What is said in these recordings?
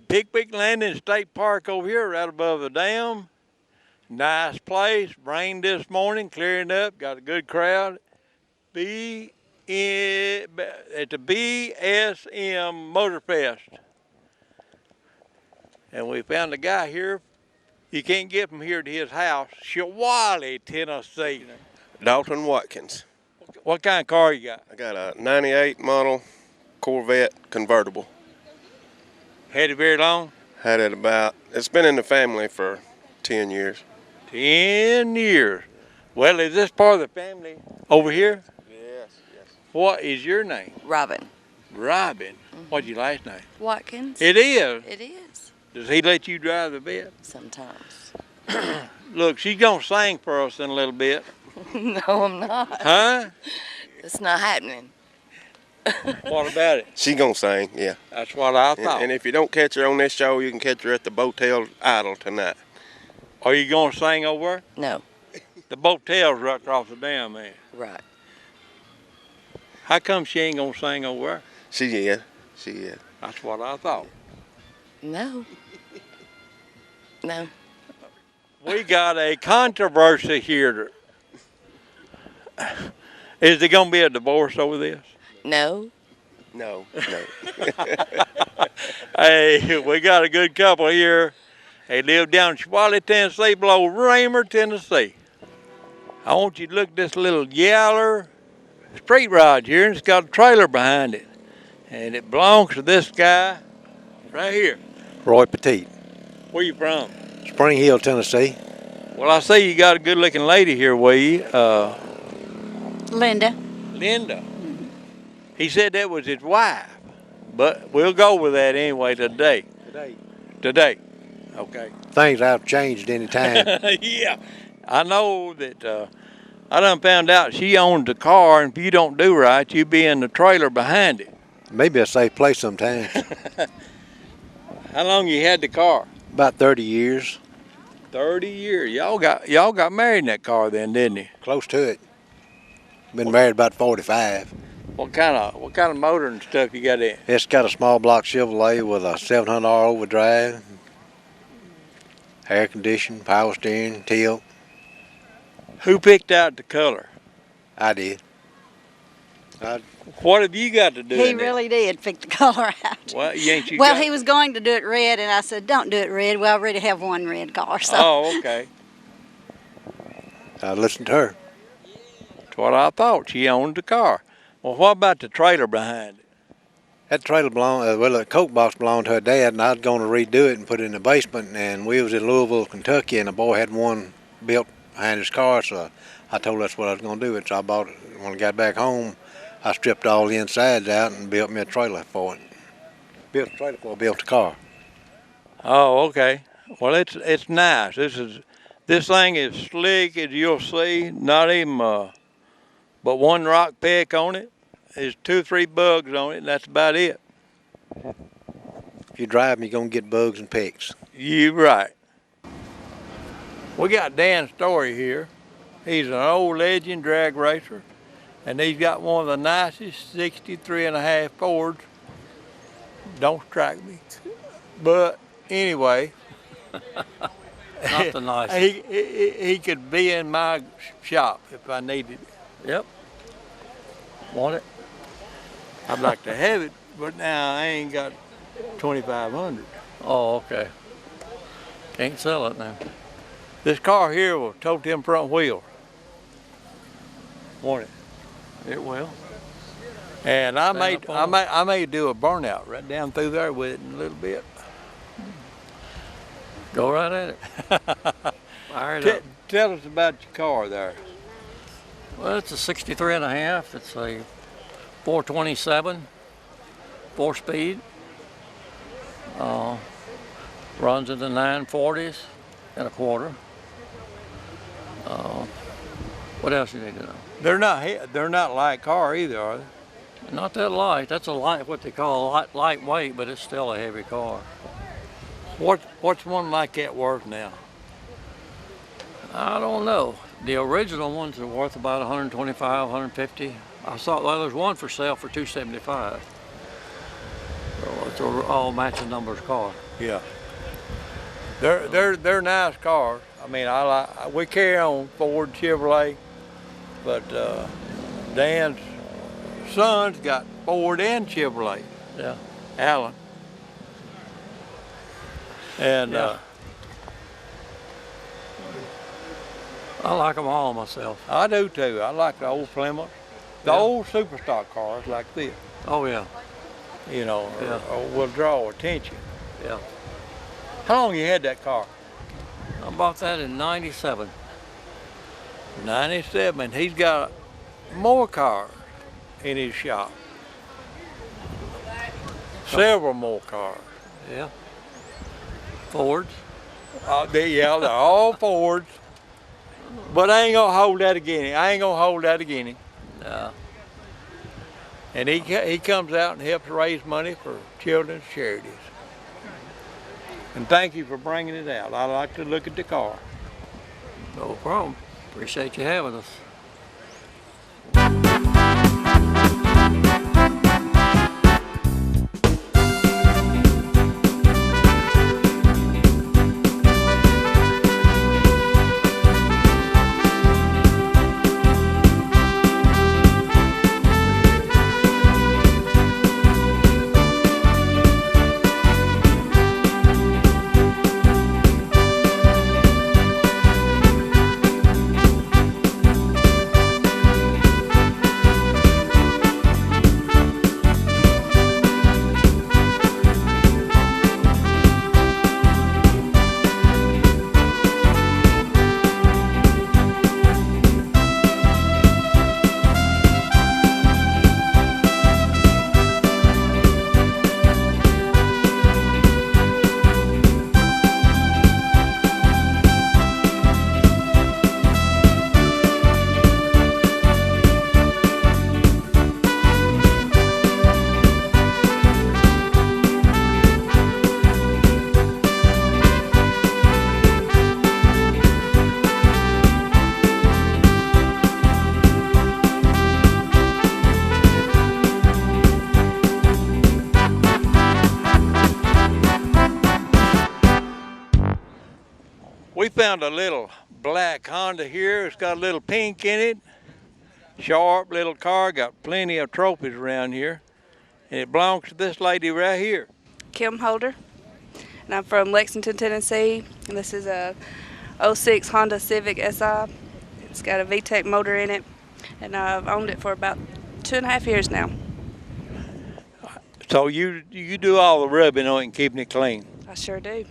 Pickwick Landing State Park over here, right above the dam. Nice place. Rained this morning, clearing up. Got a good crowd. At the BSM Motor Fest. And we found a guy here. You can't get from here to his house, Shawally, Tennessee. Dalton Watkins. What kind of car you got? I got a 98 model Corvette convertible. Had it very long? Had it it's been in the family for 10 years. 10 years. Well, is this part of the family over here? Yes. What is your name? Robin. Robin. What's your last name? Watkins. It is? It is. Does he let you drive the bit? Sometimes. Look, she's going to sing for us in a little bit. No, I'm not. Huh? It's not happening. What about it? She gonna sing, yeah. That's what I thought. And if you don't catch her on this show, you can catch her at the Boattail Idol tonight. Are you going to sing over her? No. The Boattail's right across the dam, man. Right. How come she ain't going to sing over her? She is. That's what I thought. No. No. We got a controversy here. Is there going to be a divorce over this? No. No. Hey, we got a good couple here. They live down in Shawally, Tennessee, below Raymer, Tennessee. I want you to look at this little yellow street rod here, and it's got a trailer behind it. And it belongs to this guy right here. Roy Petit. Where you from? Spring Hill, Tennessee. Well, I see you got a good-looking lady here with you. Linda. Linda. He said that was his wife, but we'll go with that anyway today. Today. Okay. Things have changed any time. Yeah. I know that I done found out she owned the car, and if you don't do right, you be in the trailer behind it. Maybe a safe place sometimes. How long you had the car? About 30 years. 30 years. Y'all got married in that car then, didn't you? Close to it. Been married about 45. What kind of motor and stuff you got in? It's got a small block Chevrolet with a 700R overdrive, air conditioning, power steering, tilt. Who picked out the color? I did. What have you got to do? He really did pick the color out. Well, he was going to do it red, and I said, don't do it red. We already have one red car. So. Oh, okay. I listened to her. That's what I thought. She owned the car. Well, what about the trailer behind it? That trailer the coke box belonged to her dad, and I was going to redo it and put it in the basement. And we was in Louisville, Kentucky, and the boy had one built behind his car, so I told him that's what I was going to do. So I bought it. When I got back home, I stripped all the insides out and built me a trailer for it. Built a trailer for it, built a car. Oh, okay. Well, it's nice. This thing is slick as you'll see. Not even but one rock peck on it. There's 2 or 3 bugs on it, and that's about it. If you drive them, you're going to get bugs and pecks. You're right. We got Dan Story here. He's an old legend drag racer, and he's got one of the nicest 63.5 Fords. Don't strike me. But anyway, Not the nicest. he could be in my shop if I needed it. Yep. Want it? I'd like to have it, but now I ain't got 2,500. Oh, okay. Can't sell it now. This car here will tote them front wheels. Want it? It will. And I may do a burnout right down through there with it in a little bit. Go right at it. Fire it up. Tell us about your car there. Well, it's a 63.5. It's a 427, 4-speed. Runs in the 940s and a quarter. What else you need to know? They're not light car either, are they? Not that light. That's a light, what they call lightweight, but it's still a heavy car. What's one like that worth now? I don't know. The original ones are worth about 125, 150. I saw, well, there's one for sale for 275. So It's all matching numbers car. Yeah. They're nice cars. I mean, we carry on Ford, Chevrolet, but Dan's son's got Ford and Chevrolet. Yeah. Alan. And Yeah. I like them all myself. I do too. I like the old Plymouth, the Yeah. old Superstock cars like this. Oh yeah. You know, Yeah. or will draw attention. Yeah. How long you had that car? I bought that in '97. 97. He's got more cars in his shop. Several more cars. Yeah. Fords. They're all Fords. But I ain't gonna hold that again him. Yeah. And he comes out and helps raise money for children's charities. And thank you for bringing it out. I like to look at the car. No problem. Appreciate you having us. We found a little black Honda here. It's got a little pink in it. Sharp little car, got plenty of trophies around here. And it belongs to this lady right here. Kim Holder, and I'm from Lexington, Tennessee. And this is a 06 Honda Civic Si. It's got a VTEC motor in it, and I've owned it for about 2.5 years now. So you do all the rubbing on it and keeping it clean. I sure do.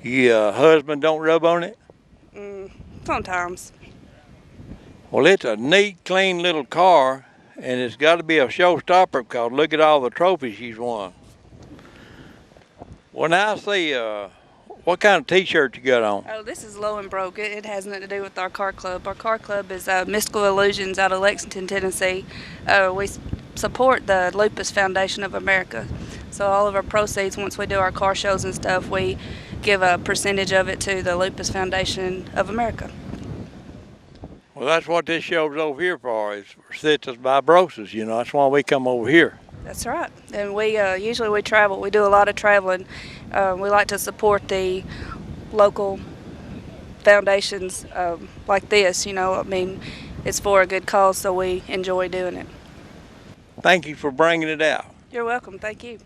Your husband don't rub on it? Sometimes. Well, it's a neat, clean little car, and it's got to be a showstopper because look at all the trophies she's won. Well, now I see, what kind of T-shirt you got on? Oh, this is Low and Broke. It has nothing to do with our car club. Our car club is Mystical Illusions out of Lexington, Tennessee. We support the Lupus Foundation of America. So all of our proceeds, once we do our car shows and stuff, we give a percentage of it to the Lupus Foundation of America. Well, that's what this show's over here for, is for cystic fibrosis, you know. That's why we come over here. That's right. And we usually we travel. We do a lot of traveling. We like to support the local foundations like this, you know. I mean, it's for a good cause, so we enjoy doing it. Thank you for bringing it out. You're welcome. Thank you.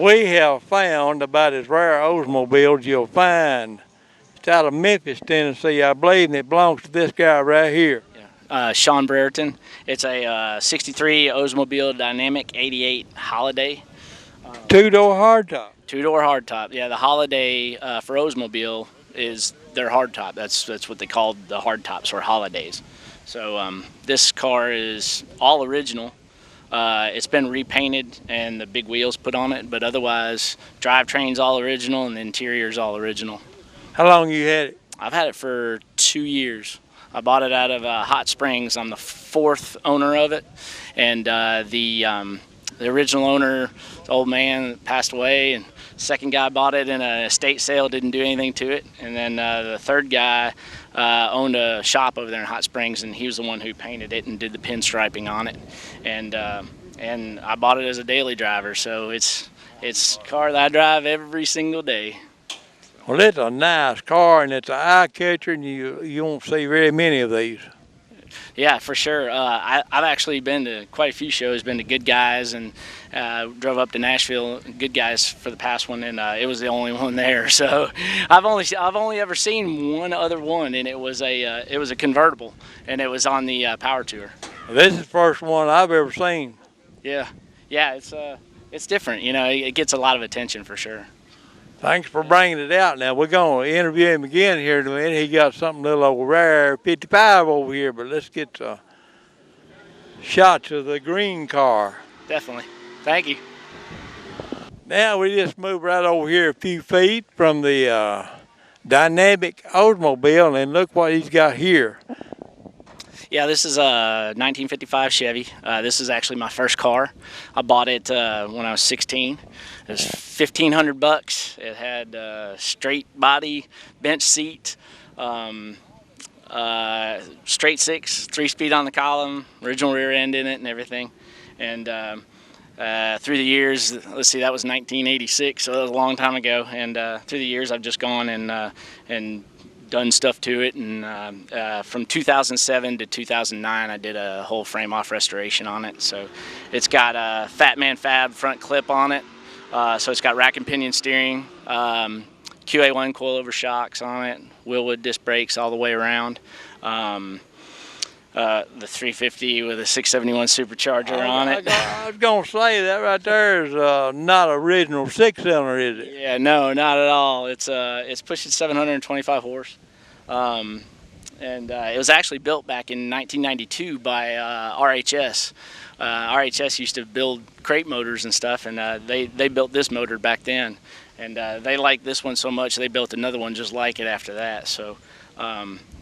We have found about as rare Oldsmobiles you'll find. It's out of Memphis, Tennessee, I believe, and it belongs to this guy right here. Sean Brereton. It's a 63 Oldsmobile Dynamic 88 Holiday. Two-door hardtop. Two-door hardtop. Yeah, the Holiday for Oldsmobile is their hardtop. That's what they called the hardtops or Holidays. So this car is all original. It's been repainted and the big wheels put on it, but otherwise drivetrain's all original and the interior's all original. How long you had it? I've had it for 2 years. I bought it out of Hot Springs. I'm the fourth owner of it, and the original owner, the old man, passed away, and the second guy bought it in an estate sale, didn't do anything to it, and then the third guy owned a shop over there in Hot Springs, and he was the one who painted it and did the pinstriping on it, and I bought it as a daily driver, so it's a car that I drive every single day. Well, it's a nice car, and it's an eye catcher, and you won't see very many of these. Yeah, for sure. I've actually been to quite a few shows, been to Good Guys, and drove up to Nashville, Good Guys for the past one, and it was the only one there. So I've only ever seen one other one, and it was a convertible, and it was on the Power Tour. This is the first one I've ever seen. Yeah, it's different. You know, it gets a lot of attention for sure. Thanks for bringing it out. Now, we're going to interview him again here in a minute. He got something a little over rare, 55 over here, but let's get shots of the green car. Definitely. Thank you. Now, we just moved right over here a few feet from the Dynamic Oldsmobile, and look what he's got here. Yeah, this is a 1955 Chevy. This is actually my first car. I bought it when I was 16. It was $1,500. It had straight body, bench seat, straight six, 3-speed on the column, original rear end in it and everything. And through the years, let's see, that was 1986, so that was a long time ago. And through the years, I've just gone and done stuff to it, and from 2007 to 2009 I did a whole frame off restoration on it. So it's got a Fat Man Fab front clip on it, so it's got rack and pinion steering, QA1 coilover shocks on it, Willwood disc brakes all the way around, the 350 with a 671 supercharger on it. I was going to say that right there is not original 6-cylinder, is it? Yeah, no, not at all. It's pushing 725 horse. And it was actually built back in 1992 by RHS. RHS used to build crate motors and stuff, and they built this motor back then. And they liked this one so much they built another one just like it after that. So.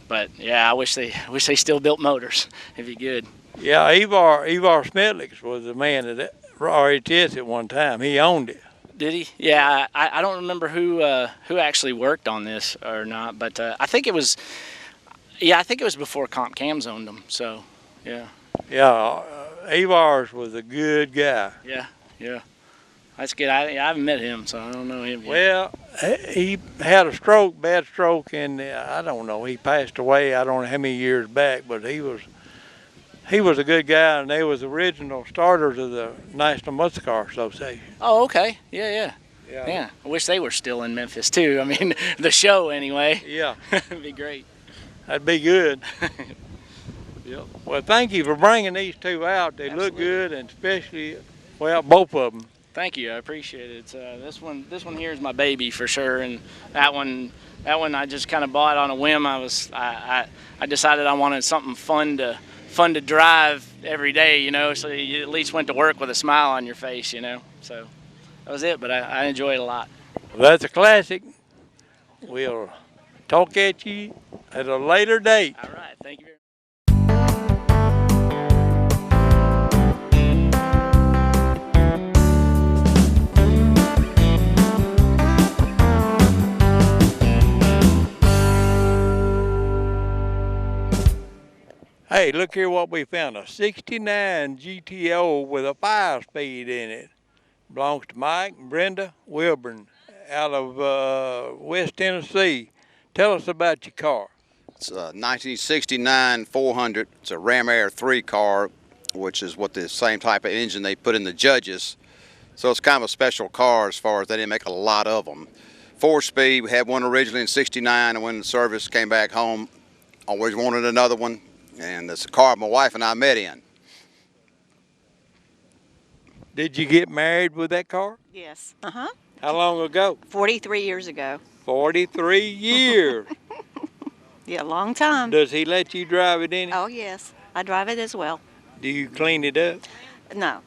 But yeah, I wish they still built motors. It'd be good. Yeah, Ivar Smetlix was the man at RHS at one time. He owned it. Did he? Yeah, I don't remember who actually worked on this or not, but I think it was before Comp Cams owned them. So yeah. Yeah, Ivar's was a good guy. Yeah. That's good. I haven't met him, so I don't know him yet. Well, he had a stroke, bad stroke, and I don't know. He passed away. I don't know how many years back, but he was a good guy, and they was the original starters of the National Muscle Car Association. Oh, okay. Yeah. I wish they were still in Memphis too. I mean, the show anyway. Yeah, it'd be great. That'd be good. Yep. Well, thank you for bringing these two out. They Absolutely. look good, and especially, well, both of them. Thank you, I appreciate it. This one here is my baby for sure, and that one I just kind of bought on a whim. I decided I wanted something fun to drive every day, you know, so you at least went to work with a smile on your face, you know. So that was it, but I enjoy it a lot. Well, that's a classic. We'll talk at you at a later date. All right, thank you very much. Hey, look here what we found. A 69 GTO with a 5-speed in it. Belongs to Mike and Brenda Wilburn out of West Tennessee. Tell us about your car. It's a 1969 400. It's a Ram Air 3 car, which is what the same type of engine they put in the Judges. So it's kind of a special car as far as they didn't make a lot of them. 4-speed, we had one originally in '69, and when the service came back home, always wanted another one, and it's a car my wife and I met in. Did you get married with that car? Yes. How long ago? 43 years ago. 43 years. Yeah, a long time. Does he let you drive it in? Oh, yes. I drive it as well. Do you clean it up? No.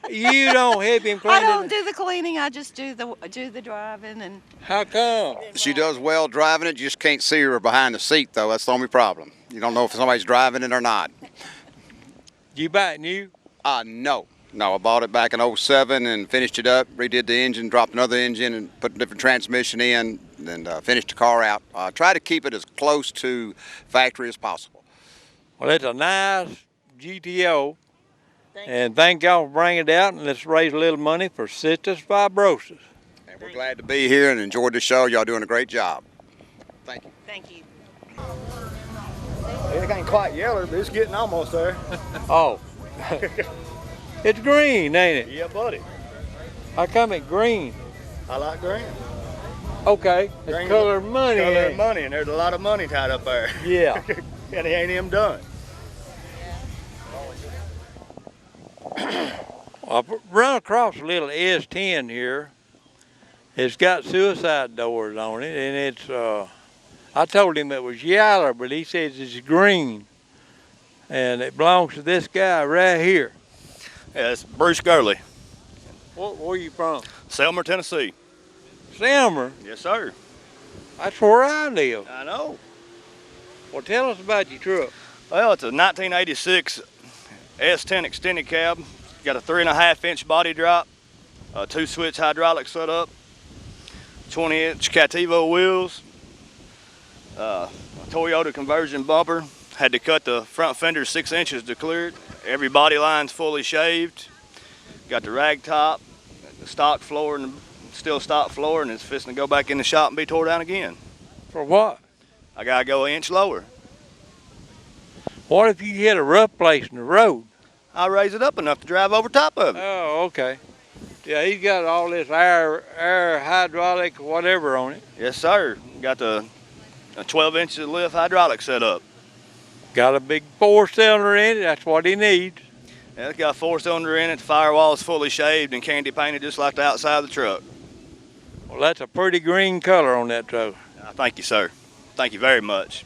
You don't help him clean I it don't up? do the cleaning. I just do the driving and. How come? She does well driving it, you just can't see her behind the seat, though. That's the only problem. You don't know if somebody's driving it or not. You buy it new? No. No, I bought it back in '07 and finished it up, redid the engine, dropped another engine, and put a different transmission in, and finished the car out. I try to keep it as close to factory as possible. Well, it's a nice GTO. And thank y'all for bringing it out, and let's raise a little money for cystic fibrosis. And we're glad to be here and enjoyed the show. Y'all doing a great job. Thank you. Thank you. It ain't quite yellow, but it's getting almost there. Oh. It's green, ain't it? Yeah, buddy. How come it's green? I like green. Okay, it's Green color of money. Color ain't of it? money, and there's a lot of money tied up there. Yeah. And he ain't even done. I've run across a little S10 here. It's got suicide doors on it, and it's, I told him it was yellow, but he says it's green. And it belongs to this guy right here. Yeah, it's Bruce Gurley, Where you from? Selmer, Tennessee. Selmer? Yes, sir. That's where I live. I know. Well, tell us about your truck. Well, it's a 1986 S10 extended cab. Got a 3.5-inch body drop, a 2-switch hydraulic setup, 20-inch Cativo wheels, a Toyota conversion bumper. Had to cut the front fender 6 inches to clear it. Every body line's fully shaved. Got the rag top, the stock floor, and still stock floor, and it's fixing to go back in the shop and be tore down again. For what? I gotta go an inch lower. What if you hit a rough place in the road? I raise it up enough to drive over top of it. Oh, okay. Yeah, he's got all this air hydraulic, whatever on it. Yes, sir. Got the 12 inches of lift hydraulic set up. Got a big 4-cylinder in it. That's what he needs. Yeah, it's got a 4-cylinder in it. The firewall is fully shaved and candy painted just like the outside of the truck. Well, that's a pretty green color on that truck. Thank you, sir. Thank you very much.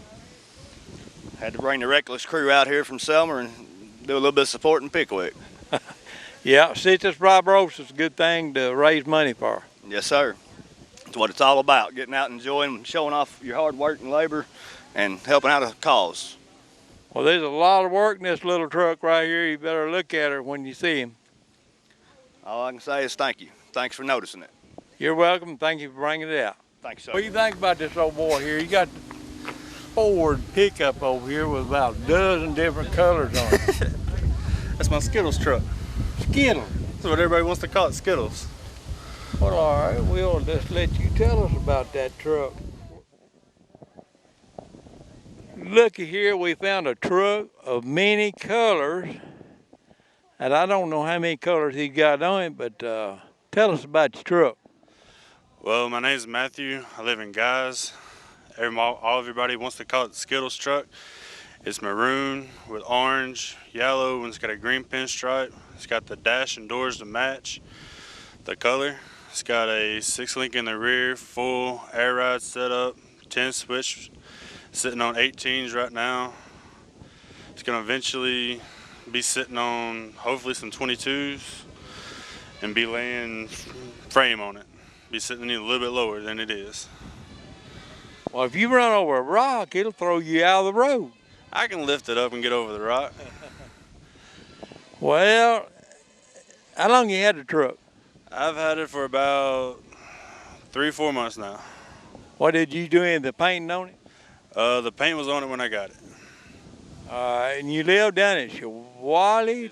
Had to bring the Reckless crew out here from Selmer and do a little bit of support in Pickwick. Yeah, cystic fibrosis is a good thing to raise money for. Yes, sir. That's what it's all about, getting out and enjoying, showing off your hard work and labor and helping out a cause. Well, there's a lot of work in this little truck right here. You better look at her when you see him. All I can say is thank you. Thanks for noticing it. You're welcome. Thank you for bringing it out. Thanks, sir. What do you think about this old boy here? You got the Ford pickup over here with about a dozen different colors on it. That's my Skittles truck. Skittles? That's what everybody wants to call it, Skittles. Well, all right. We'll just let you tell us about that truck. Looky here, we found a truck of many colors. And I don't know how many colors he got on it, but tell us about your truck. Well, my name's Matthew. I live in Guys. Everybody wants to call it the Skittles truck. It's maroon with orange, yellow, and it's got a green pinstripe. It's got the dash and doors to match the color. It's got a 6-link in the rear, full air ride setup, 10 switch, sitting on 18s right now. It's going to eventually be sitting on hopefully some 22s and be laying frame on it. Be sitting a little bit lower than it is. Well, if you run over a rock, it'll throw you out of the road. I can lift it up and get over the rock. Well, how long you had the truck? I've had it for about 3-4 months now. What did you do in the painting on it? The paint was on it when I got it. And you live down in Shawali?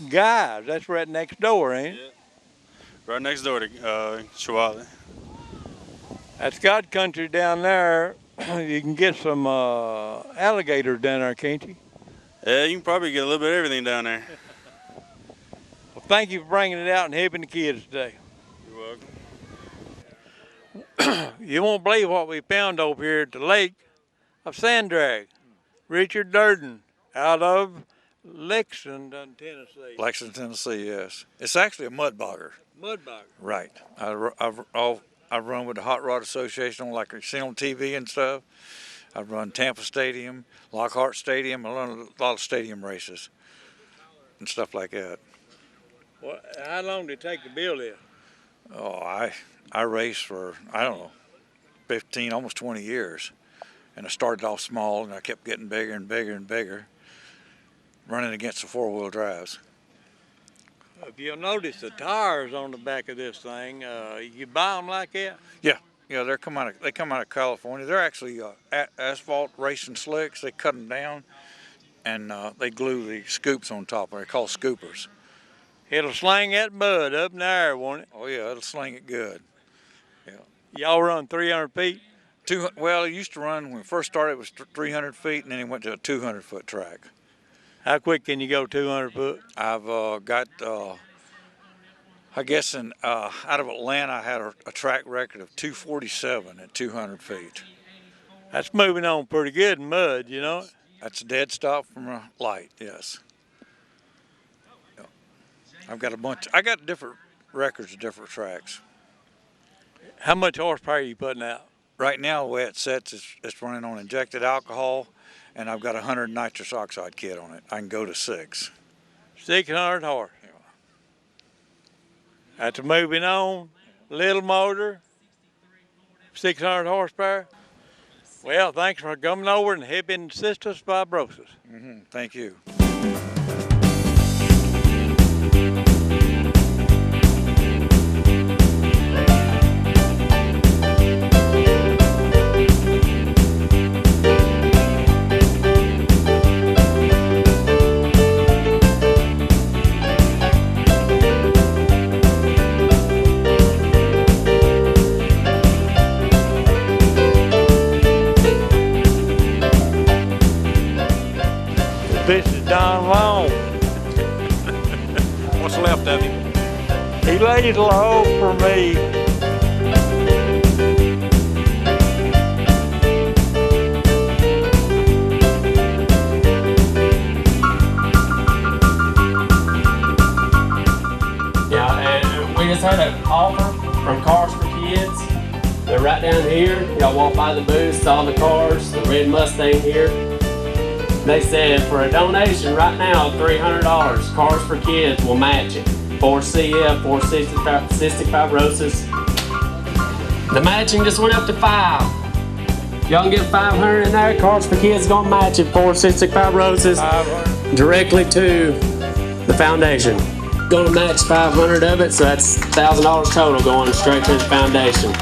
Guys, that's right next door, ain't it? Yeah. Right next door to Shawali. That's God country down there. You can get some alligators down there, can't you? Yeah, you can probably get a little bit of everything down there. Well, thank you for bringing it out and helping the kids today. You're welcome. You won't believe what we found over here at the lake of sand drag. Richard Durden out of Lexington, Tennessee. Lexington, Tennessee, yes. It's actually a mud bogger. Mud bogger. Right. I've run with the Hot Rod Association, like you see on TV and stuff. I've run Tampa Stadium, Lockhart Stadium. I run a lot of stadium races and stuff like that. Well, how long did it take to build it? Oh, I raced for, I don't know, 15, almost 20 years. And I started off small, and I kept getting bigger and bigger and bigger, running against the four-wheel drives. If you'll notice the tires on the back of this thing, you buy them like that? Yeah, they come out of California. They're actually asphalt racing slicks. They cut them down, and they glue the scoops on top. They're called scoopers. It'll sling that mud up in the air, won't it? Oh yeah, it'll sling it good. Yeah. Y'all run 300 feet? Well, it used to run, when we first started, it was 300 feet, and then it went to a 200-foot track. How quick can you go 200 foot? I've got, I guess, out of Atlanta, I had a track record of 247 at 200 feet. That's moving on pretty good in mud, you know? That's a dead stop from a light, yes. Yeah. I got different records of different tracks. How much horsepower are you putting out? Right now, the way it sets, it's running on injected alcohol, and I've got a 100 nitrous oxide kit on it. I can go to 6. 600 horse. Yeah. That's moving on. Little motor, 600 horsepower. Well, thanks for coming over and helping cystic fibrosis. Thank you. This is Don Long. What's left of him? He lays low for me. Yeah, and we just had an offer from Cars for Kids. They're right down here. Y'all walk by the booth, saw the cars, the red Mustang here. They said for a donation right now of $300, Cars for Kids will match it for CF, for cystic fibrosis. The matching just went up to 5. Y'all can get 500 in there. Cars for Kids gonna match it for cystic fibrosis directly to the foundation. Gonna match 500 of it, so that's $1,000 total going straight to the foundation.